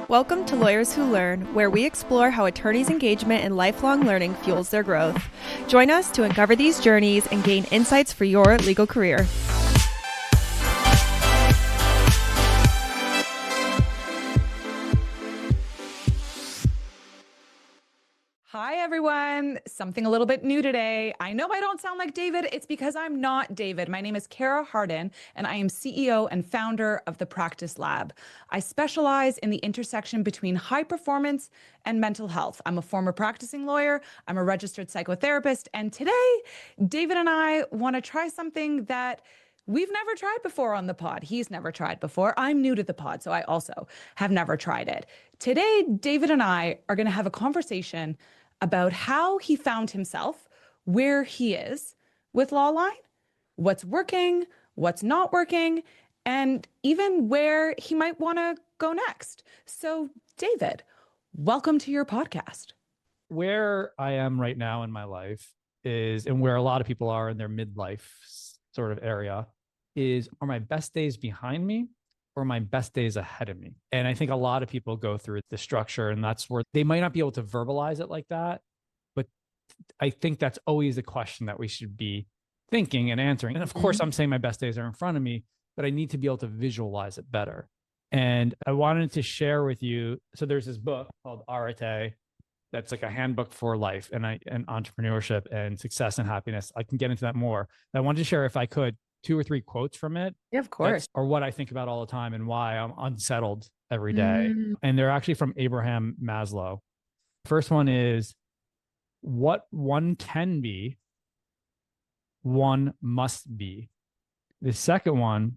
Welcome to Lawyers Who Learn, where we explore how attorneys' engagement in lifelong learning fuels their growth. Join us to uncover these journeys and gain insights for your legal career. Hi, everyone. Something a little bit new today. I know I don't sound like David. It's because I'm not David. My name is Kara Hardin, and I am CEO and founder of the Practice Lab. I specialize in the intersection between high performance and mental health. I'm a former practicing lawyer. I'm a registered psychotherapist. And today, David and I want to try something that we've never tried before on the pod. He's never tried before. I'm new to the pod, so I also have never tried it. Today, David and I are going to have a conversation about how he found himself where he is with Lawline, what's working, what's not working, and even where he might want to go next. So, David, welcome to your podcast. Where I am right now in my life is, and where a lot of people are in their midlife sort of area, are my best days behind me or my best days ahead of me? And I think a lot of people go through the structure, and that's where they might not be able to verbalize it like that. But I think that's always the question that we should be thinking and answering. And of course, I'm saying my best days are in front of me, but I need to be able to visualize it better. And I wanted to share with you. So there's this book called Arete that's like a handbook for life and entrepreneurship and success and happiness. I can get into that more. But I wanted to share, if I could, 2 or 3 quotes from it. Yeah, of course. Or what I think about all the time and why I'm unsettled every day. And they're actually from Abraham Maslow. First one is, what one can be, one must be. The second one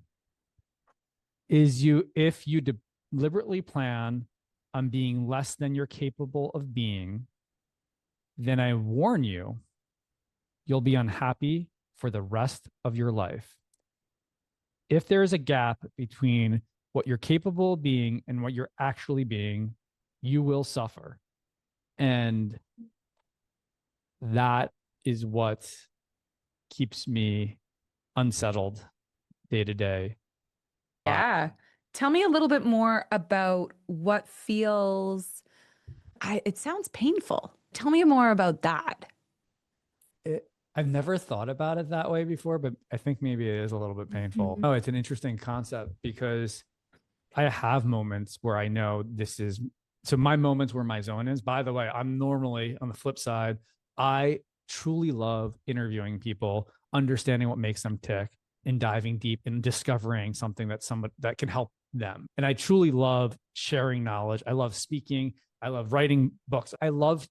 is, if you deliberately plan on being less than you're capable of being, then I warn you, you'll be unhappy for the rest of your life. If there is a gap between what you're capable of being and what you're actually being, you will suffer. And that is what keeps me unsettled day to day. Yeah. Tell me a little bit more about what feels, it sounds painful. Tell me more about that. I've never thought about it that way before, but I think maybe it is a little bit painful. Oh, it's an interesting concept, because I have moments where I know this is, so my moments where my zone is, by the way, I'm normally on the flip side. I truly love interviewing people, understanding what makes them tick, and diving deep and discovering something that can help them. And I truly love sharing knowledge. I love speaking. I love writing books. I love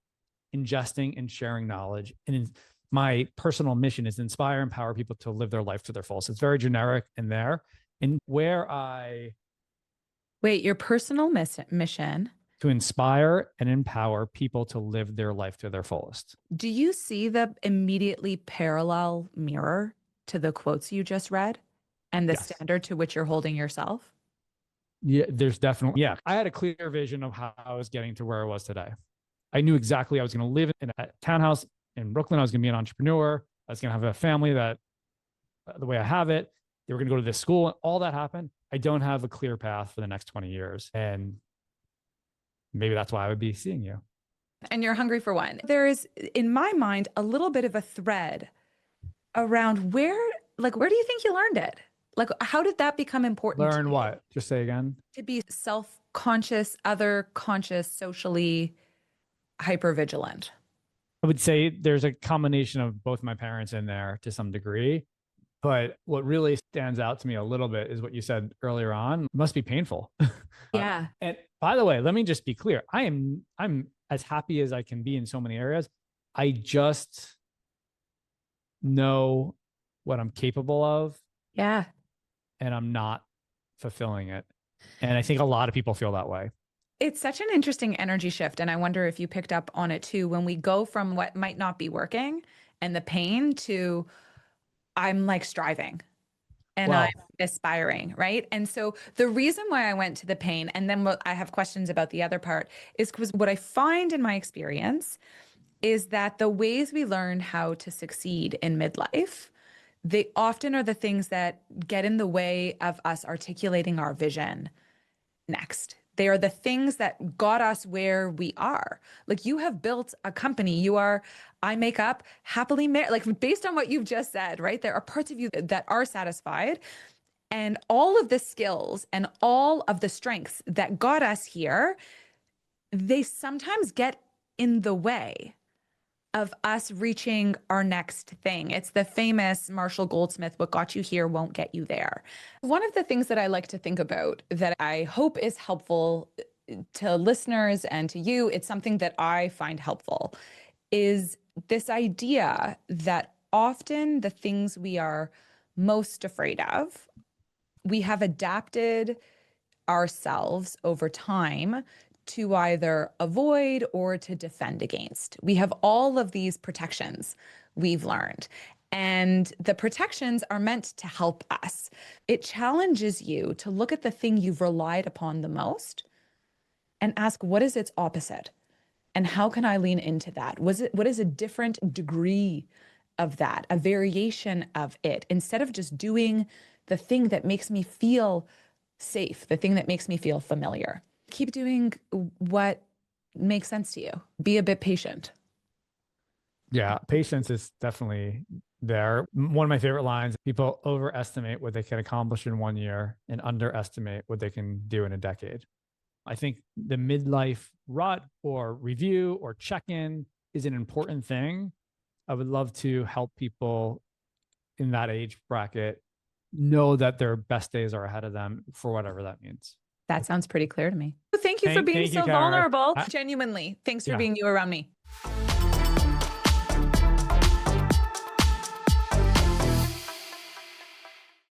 ingesting and sharing knowledge. And my personal mission is to inspire and empower people to live their life to their fullest. It's very generic in there. And where Wait, your personal mission? To inspire and empower people to live their life to their fullest. Do you see the immediately parallel mirror to the quotes you just read and the standard to which you're holding yourself? Yeah, there's definitely, I had a clear vision of how I was getting to where I was today. I knew exactly I was going to live in a townhouse in Brooklyn. I was going to be an entrepreneur. I was going to have a family that, the way I have it, they were going to go to this school, and all that happened. I don't have a clear path for the next 20 years. And maybe that's why I would be seeing you. And you're hungry for one. There is, in my mind, a little bit of a thread around where do you think you learned it? Like, how did that become important? Learn what? Just say again. To be self-conscious, other-conscious, socially hyper-vigilant. I would say there's a combination of both my parents in there to some degree. But what really stands out to me a little bit is what you said earlier on. It must be painful. Yeah. And by the way, let me just be clear. I'm as happy as I can be in so many areas. I just know what I'm capable of. Yeah. And I'm not fulfilling it. And I think a lot of people feel that way. It's such an interesting energy shift. And I wonder if you picked up on it too, when we go from what might not be working and the pain to I'm like striving and I'm aspiring, right? And so the reason why I went to the pain, and then I have questions about the other part, is because what I find in my experience is that the ways we learn how to succeed in midlife, they often are the things that get in the way of us articulating our vision next. They are the things that got us where we are. Like you have built a company. I make up happily married, like based on what you've just said, right? There are parts of you that are satisfied. And all of the skills and all of the strengths that got us here, they sometimes get in the way of us reaching our next thing. It's the famous Marshall Goldsmith, what got you here won't get you there. One of the things that I like to think about that I hope is helpful to listeners and to you, it's something that I find helpful, is this idea that often the things we are most afraid of, we have adapted ourselves over time to either avoid or to defend against. We have all of these protections we've learned, and the protections are meant to help us. It challenges you to look at the thing you've relied upon the most and ask, what is its opposite? And how can I lean into that? What is a different degree of that, a variation of it, instead of just doing the thing that makes me feel safe, the thing that makes me feel familiar? Keep doing what makes sense to you. Be a bit patient. Yeah, patience is definitely there. One of my favorite lines, people overestimate what they can accomplish in 1 year and underestimate what they can do in a decade. I think the midlife rut or review or check-in is an important thing. I would love to help people in that age bracket know that their best days are ahead of them for whatever that means. That sounds pretty clear to me. Thank you for being so Kara. vulnerable. Genuinely, thanks for being you around me.